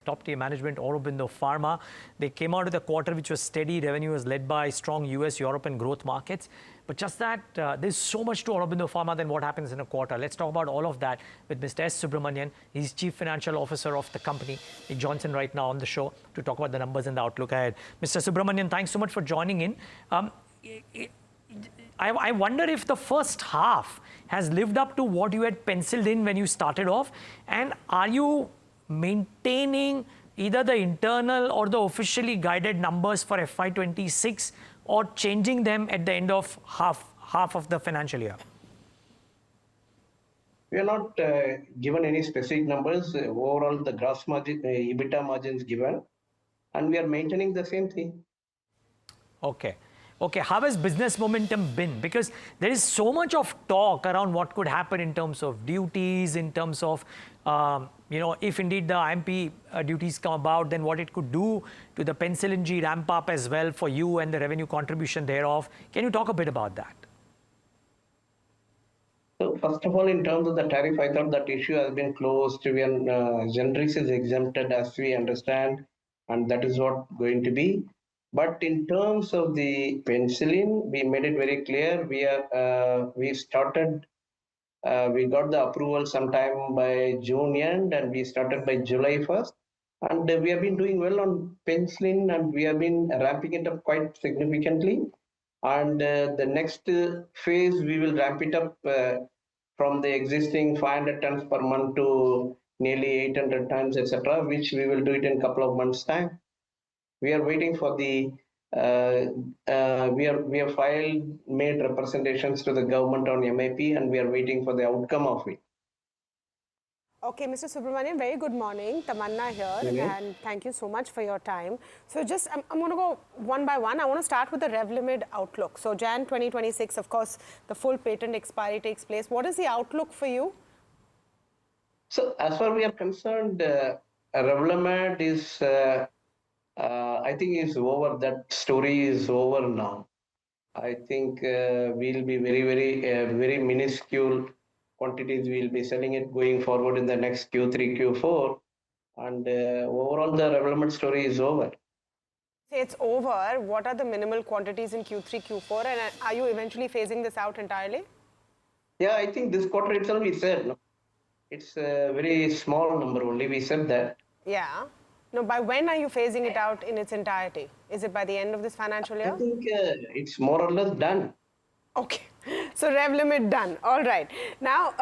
top-tier management, Aurobindo Pharma. They came out with a quarter which was steady. Revenue was led by strong US, Europe, and growth markets. But just that, there's so much to Aurobindo Pharma than what happens in a quarter. Let's talk about all of that with Mr. S. Subramanian. He's Chief Financial Officer of the company. He joins in right now on the show to talk about the numbers and the outlook ahead. Mr. Subramanian, thanks so much for joining in. I wonder if the first half has lived up to what you had penciled in when you started off, and are you maintaining either the internal or the officially guided numbers for FY26 or changing them at the end of half of the financial year? We are not given any specific numbers. Overall, the gross margin, EBITDA margins given, and we are maintaining the same thing. Okay. Okay, how has business momentum been? Because there is so much of talk around what could happen in terms of duties, in terms of, if indeed the IMP duties come about, then what it could do to the Penicillin-G ramp up as well for you and the revenue contribution thereof. Can you talk a bit about that? So first of all, in terms of the tariff, I thought that issue has been closed. When generics is exempted, as we understand, and that is what going to be. But in terms of the penicillin, we made it very clear. We got the approval sometime by June end, and we started by July 1st. And we have been doing well on penicillin, and we have been ramping it up quite significantly. And the next phase, we will ramp it up from the existing 500 tons per month to nearly 800 tons, etc., which we will do it in a couple of months' time. We are waiting for the, we have made representations to the government on MIP, and we are waiting for the outcome of it. Okay, Mr. Subramanian, very good morning. Tamanna here, and thank you so much for your time. So just, I'm going to go one by one. I want to start with the Revlimid outlook. So Jan 2026, of course, the full patent expiry takes place. What is the outlook for you? So as far as we are concerned, Revlimid is, I think is over. That story is over now. I think we'll be very minuscule quantities we'll be selling it going forward in the next Q3, Q4. And overall, the Revlimid story is over. It's over. What are the minimal quantities in Q3, Q4? And are you eventually phasing this out entirely? Yeah, I think this quarter itself we said, no? It's a very small number only. We said that. Yeah. No, by when are you phasing it out in its entirety? Is it by the end of this financial year? I think it's more or less done. Okay. So Revlimid done. All right. Now,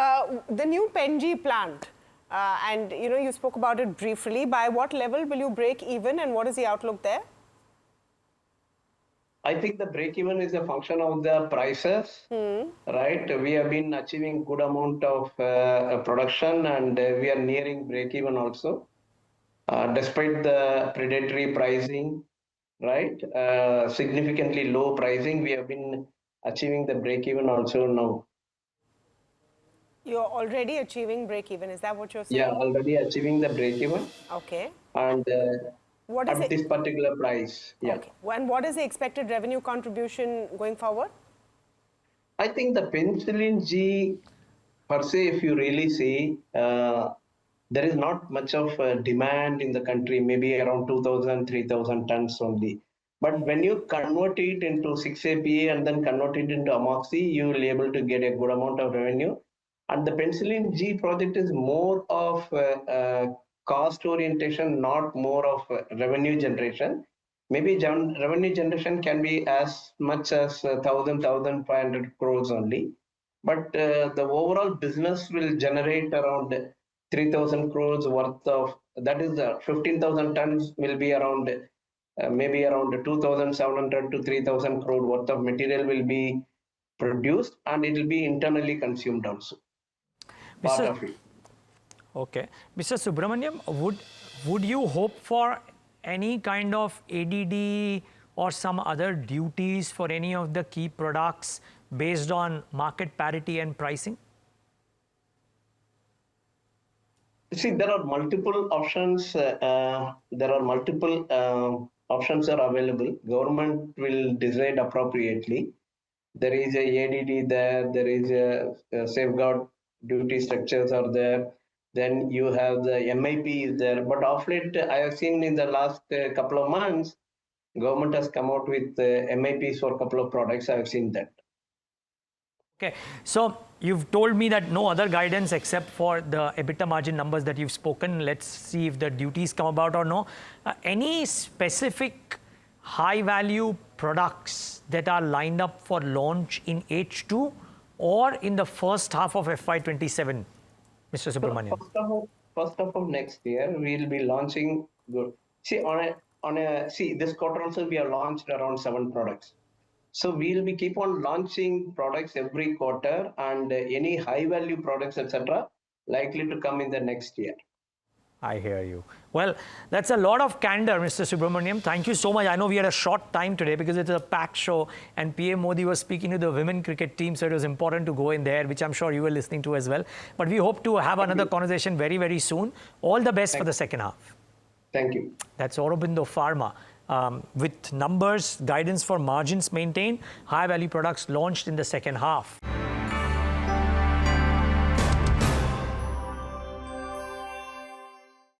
the new Pen-G plant, and you spoke about it briefly. By what level will you break even, and what is the outlook there? I think the break even is a function of the prices, right? We have been achieving good amount of production, and we are nearing break even also. Despite the predatory pricing, right? Significantly low pricing, we have been achieving the break even also now. You're already achieving break even, is that what you're saying? Yeah, already achieving the break even. Okay. And what is at this particular price. Yeah. Okay. And what is the expected revenue contribution going forward? I think the Penicillin-G per se, if you really see, there is not much of demand in the country, maybe around 2,000, 3,000 tons only. But when you convert it into 6-APA and then convert it into amoxi, you will be able to get a good amount of revenue. And the Penicillin-G project is more of cost orientation, not more of revenue generation. Maybe revenue generation can be as much as 1,500 crores only. But the overall business will generate around 3,000 crores worth of, that is 15,000 tons will be around maybe around 2,700 to 3,000 crore worth of material will be produced, and it will be internally consumed also. Part of it. Okay. Mr. Subramanian, would you hope for any kind of ADD or some other duties for any of the key products based on market parity and pricing? See, there are multiple options. Options are available. Government will decide appropriately. There is a ADD there. There is a safeguard duty structures are there. Then you have the MIP is there. But of late, I have seen in the last couple of months, government has come out with MIPs for a couple of products. I have seen that. Okay, so you've told me that no other guidance except for the EBITDA margin numbers that you've spoken. Let's see if the duties come about or no. Any specific high-value products that are lined up for launch in H2 or in the first half of FY27, Mr. Subramanian? First half of next year, we'll be launching. See, this quarter also we have launched around 7 products. So we'll be keep on launching products every quarter, and any high value products, etc., likely to come in the next year. I hear you. Well, that's a lot of candor, Mr. Subramanian. Thank you so much. I know we had a short time today because it's a packed show and PM Modi was speaking to the women cricket team, so it was important to go in there, which I'm sure you were listening to as well. But we hope to have another conversation very, very soon. All the best for the second half. Thank you. That's Aurobindo Pharma. With numbers, guidance for margins maintained, high value products launched in the second half.